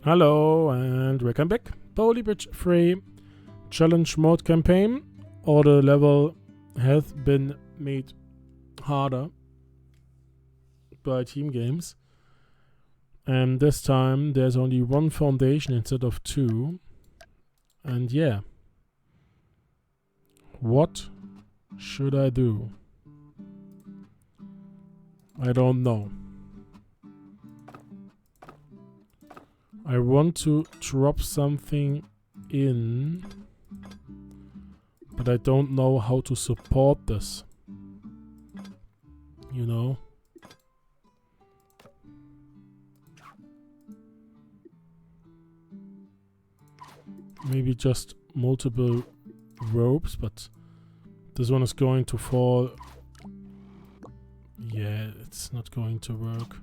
Hello and welcome back. Bowley Bridge 3 Challenge Mode campaign. All the level has been made harder by Teamgames. And this time there's only one foundation instead of two. And yeah. What should I do? I don't know. I want to drop something in, but I don't know how to support this. You know? Maybe just multiple ropes, but this one is going to fall. Yeah, it's not going to work.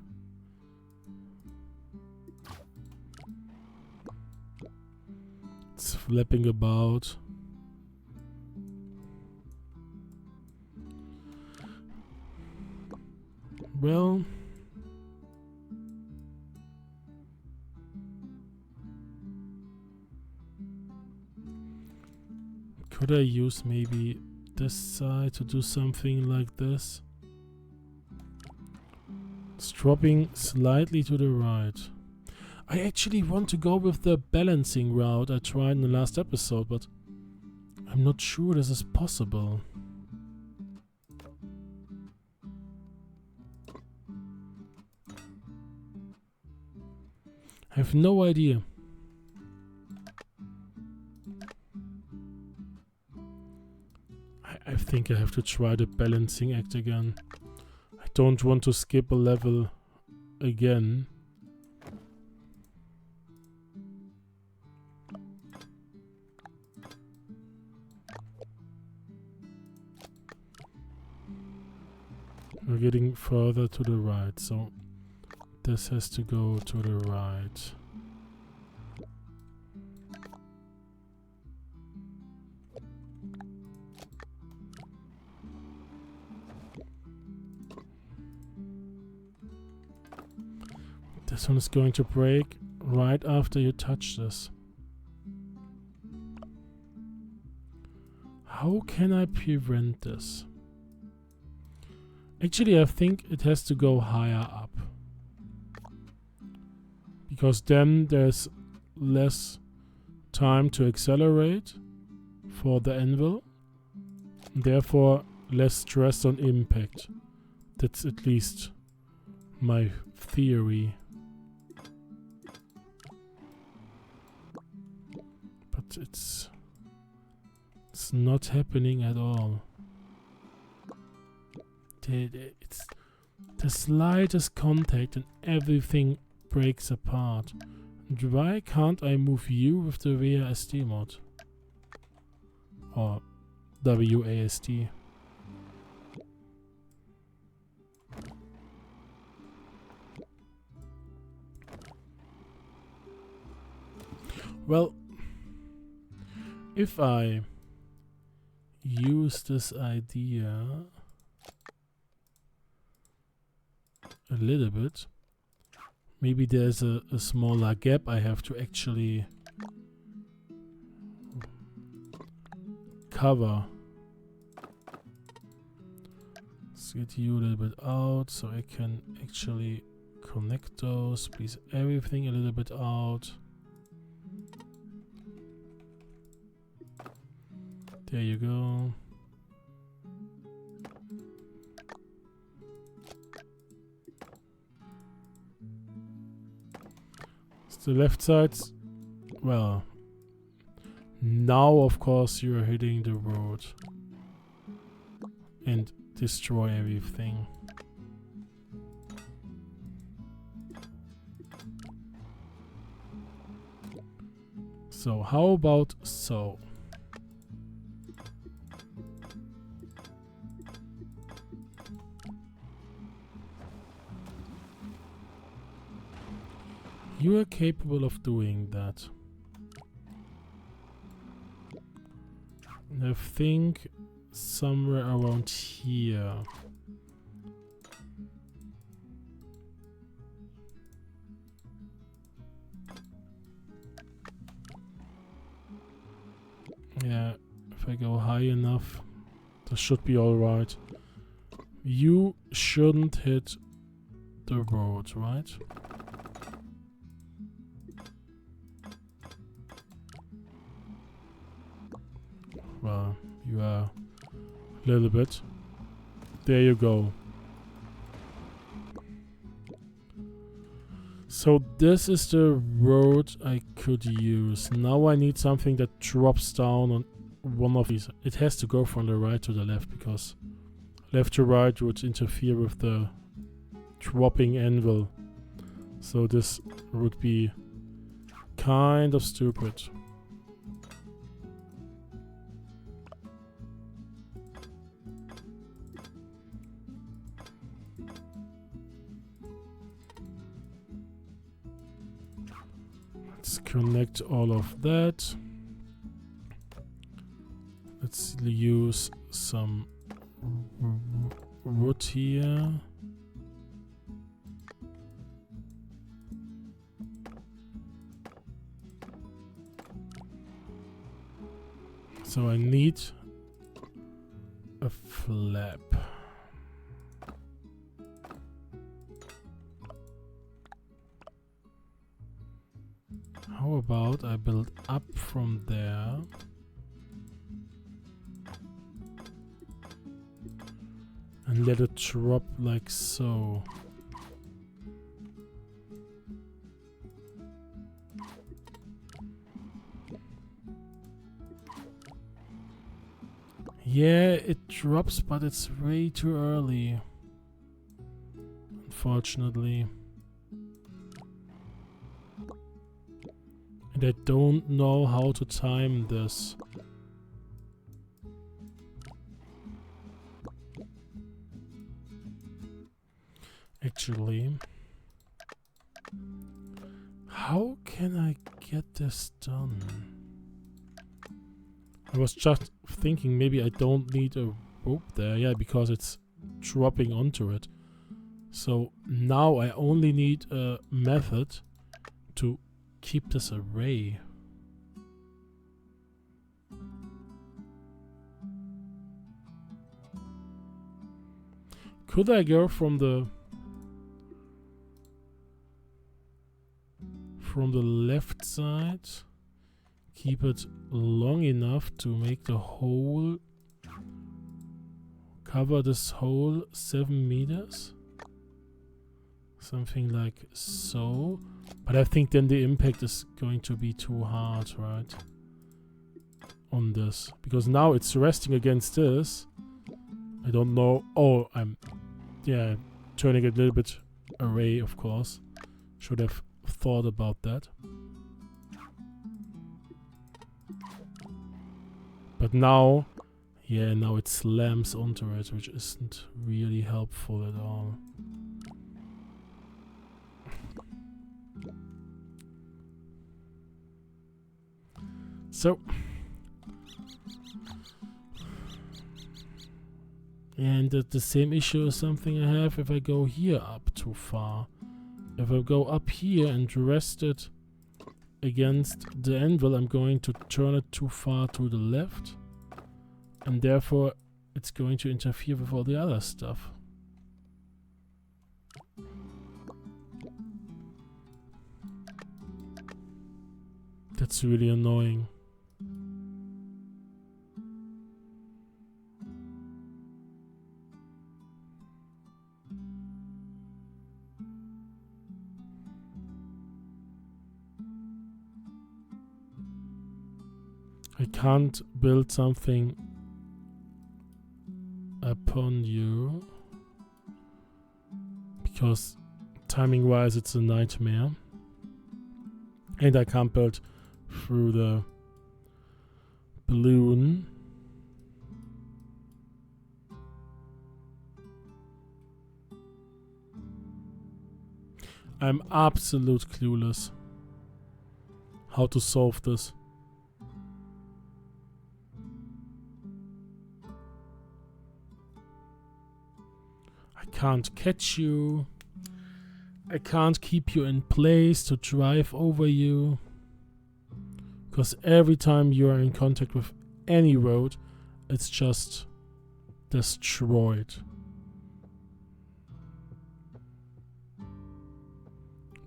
It's flipping about. Well, could I use maybe this side to do something like this? It's dropping slightly to the right. I actually want to go with the balancing route I tried in the last episode, but I'm not sure this is possible. I have no idea. I think I have to try the balancing act again. I don't want to skip a level again. We're getting further to the right, so this has to go to the right. This one is going to break right after you touch this. How can I prevent this? Actually, I think it has to go higher up. Because then there's less time to accelerate for the anvil. Therefore, less stress on impact. That's at least my theory. But it's not happening at all. It's the slightest contact and everything breaks apart. And why can't I move you with the WASD mod? Or WASD. Well, if I use this idea a little bit, maybe there's a smaller gap I have to actually cover. Let's get you a little bit out so I can actually connect those, piece everything a little bit out. There you go. The left side's, well, now of course you're hitting the road and destroy everything. So how about so? You are capable of doing that. I think somewhere around here. Yeah, if I go high enough, this should be alright. You shouldn't hit the road, right? Well, you are a little bit. There you go. So this is the road I could use. Now I need something that drops down on one of these. It has to go from the right to the left, because left to right would interfere with the dropping anvil. So this would be kind of stupid. Let's connect all of that. Let's use some wood here. So I need a flap. How about I build up from there? And let it drop like so. Yeah, it drops, but it's way too early. Unfortunately. And I don't know how to time this. Actually, how can I get this done? I was just thinking maybe I don't need a rope there. Yeah, because it's dropping onto it. So now I only need a method to keep this array. Could I go from the left side, keep it long enough to make the hole, cover this hole 7 meters? Something like so. But I think then the impact is going to be too hard, right? On this. Because now it's resting against this. I don't know. Oh, I'm... yeah, turning it a little bit array, of course. Should have thought about that. But now... yeah, now it slams onto it, which isn't really helpful at all. So, and the same issue is something I have if I go here up too far. If I go up here and rest it against the anvil, I'm going to turn it too far to the left, and therefore it's going to interfere with all the other stuff. That's really annoying. I can't build something upon you because timing wise it's a nightmare, and I can't build through the balloon. I'm absolute clueless how to solve this. I can't catch you. I can't keep you in place to drive over you. Because every time you are in contact with any road. It's just destroyed.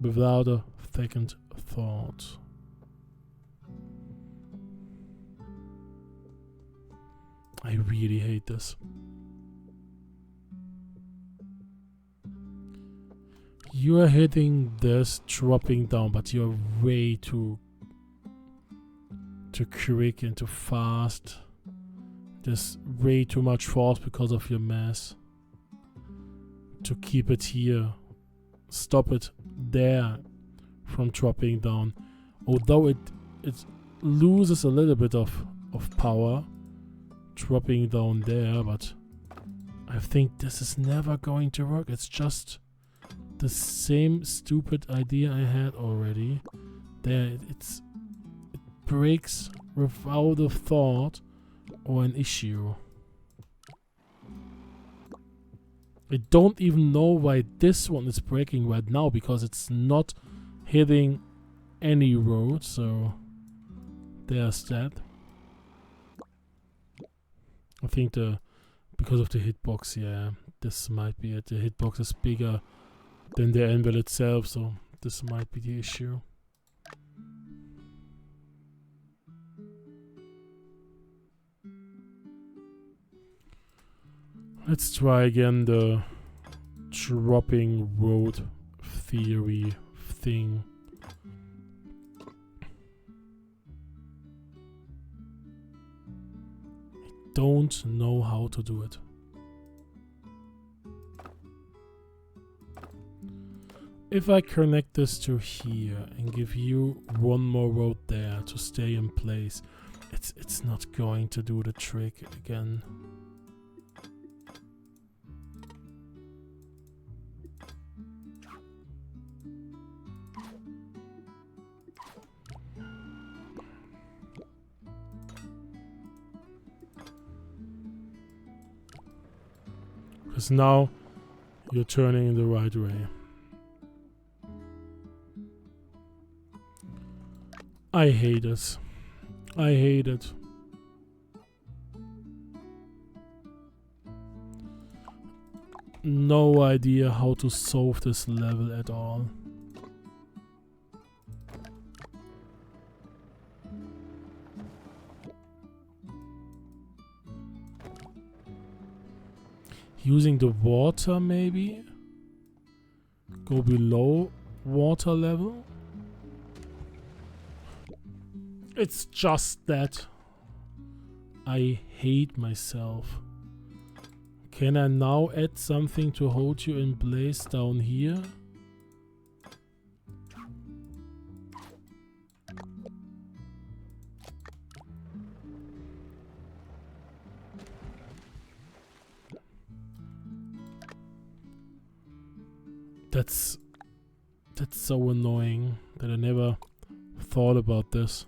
Without a second thought. I really hate this. You are hitting this, dropping down, but you're way too quick and too fast. There's way too much force because of your mass. To keep it here. Stop it there from dropping down. Although it loses a little bit of power dropping down there, but I think this is never going to work. It's just the same stupid idea I had already. There, it breaks without a thought or an issue. I don't even know why this one is breaking right now, because it's not hitting any road, so there's that. I think because of the hitbox, yeah, this might be it. The hitbox is bigger than the anvil itself, so this might be the issue. Let's try again the dropping road theory thing. I don't know how to do it. If I connect this to here and give you one more road there to stay in place, it's not going to do the trick again. Because now you're turning in the right way. I hate it. I hate it. No idea how to solve this level at all. Using the water, maybe? Go below water level? It's just that I hate myself. Can I now add something to hold you in place down here? That's so annoying that I never thought about this.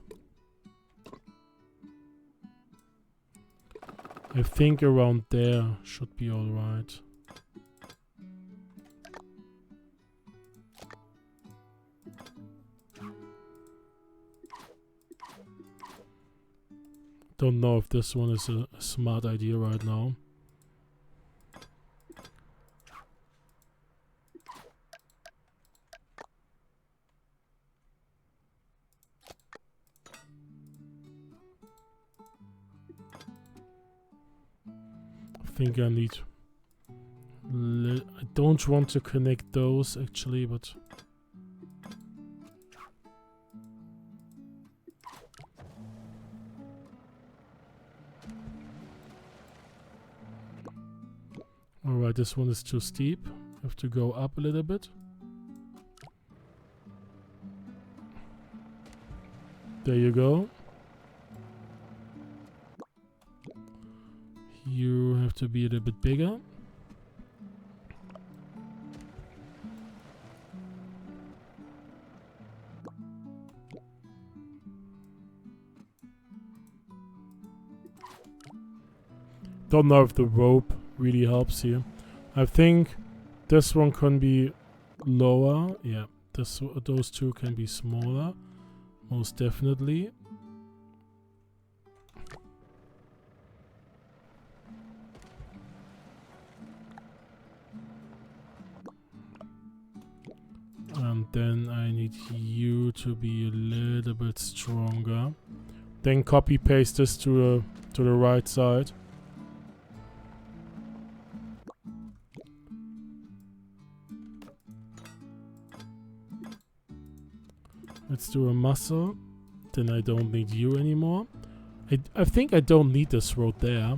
I think around there should be alright. Don't know if this one is a smart idea right now. I think I need... I don't want to connect those actually, but... Alright, this one is too steep. I have to go up a little bit. There you go. You have to be a little bit bigger. Don't know if the rope really helps here. I think this one can be lower. Yeah, those two can be smaller. Most definitely. then I need you to be a little bit stronger. Then copy paste this to the right side. Let's do a muscle. Then I don't need you anymore. I think I don't need this road there,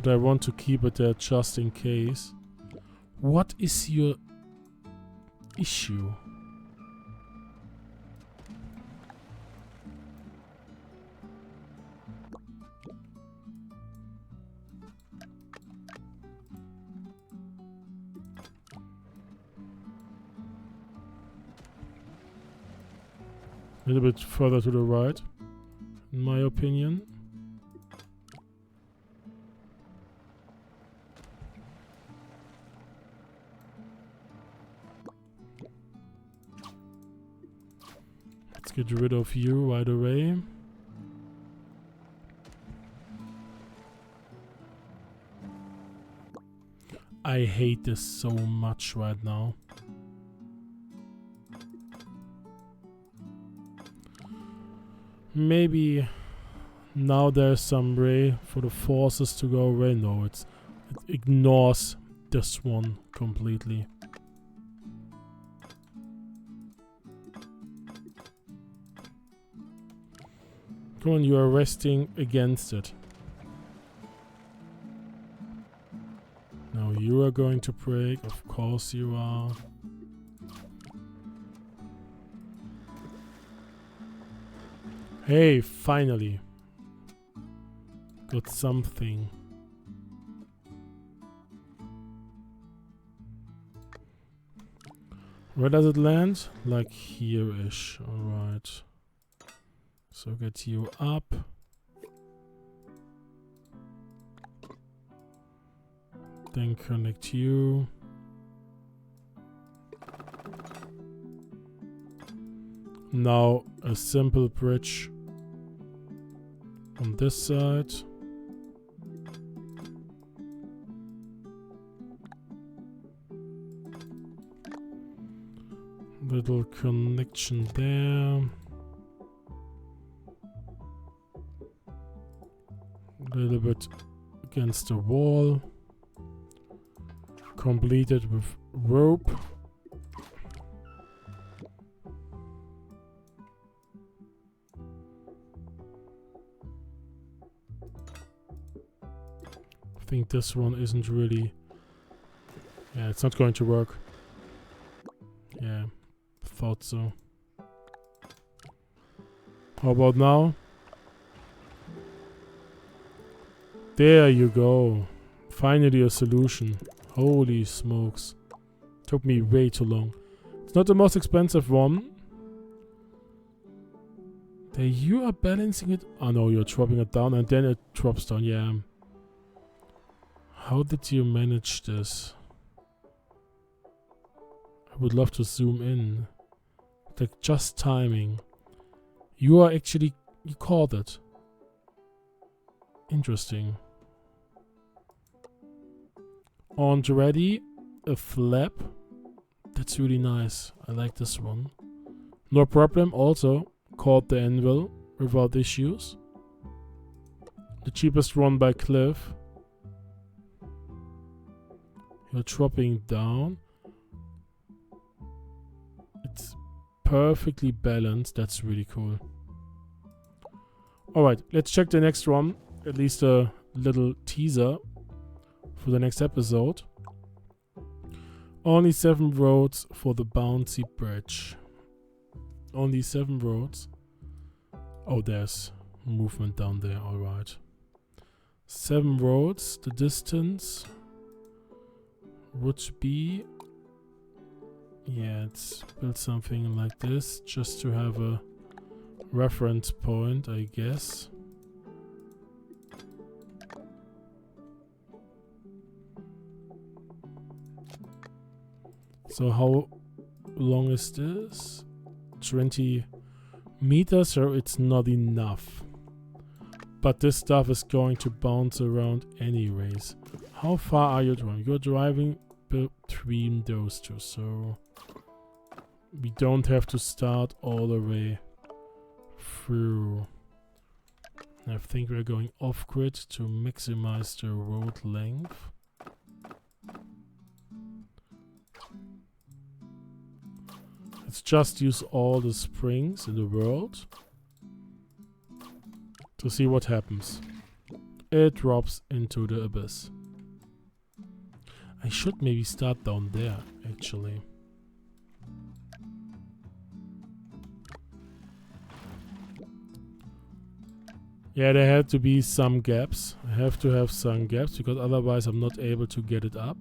but I want to keep it there just in case. What is your issue? A little bit further to the right, in my opinion. Let's get rid of you right away. I hate this so much right now. Maybe now there's some way for the forces to go away. No, it ignores this one completely. Come on, you are resting against it. Now you are going to break. Of course you are. Hey, finally. Got something. Where does it land? Like here-ish. Alright. So get you up. Then connect you. Now a simple bridge on this side. Little connection there. A little bit against the wall. Completed with rope. I think this one isn't really... Yeah, it's not going to work. Yeah, thought so. How about now? There you go. Finally a solution. Holy smokes. Took me way too long. It's not the most expensive one. There you are balancing it. Oh no, you're dropping it down and then it drops down. Yeah. How did you manage this? I would love to zoom in. Like just timing. You are actually... You called it. Interesting. And ready. A flap. That's really nice. I like this one. No problem. Also caught the Anvil without issues. The cheapest one by Cliff. You're dropping down. It's perfectly balanced. That's really cool. Alright, let's check the next one. At least a little teaser for the next episode. Only 7 roads for the bouncy bridge. Only 7 roads. Oh, there's movement down there. Alright. 7 roads. The distance would be... Yeah, let's build something like this just to have a reference point, I guess. So how long is this? 20 meters, so it's not enough. But this stuff is going to bounce around anyways. How far are you driving? You're driving between those two, so we don't have to start all the way through. I think we're going off-grid to maximize the road length. Let's just use all the springs in the world to see what happens. It drops into the abyss. I should maybe start down there, actually. Yeah, there had to be some gaps. I have to have some gaps because otherwise I'm not able to get it up.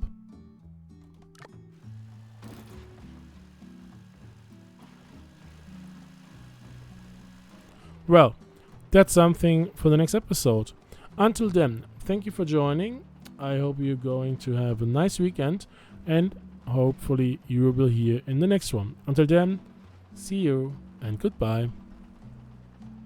Well, that's something for the next episode. Until then, thank you for joining. I hope you're going to have a nice weekend and hopefully you will be here in the next one. Until then, see you and goodbye.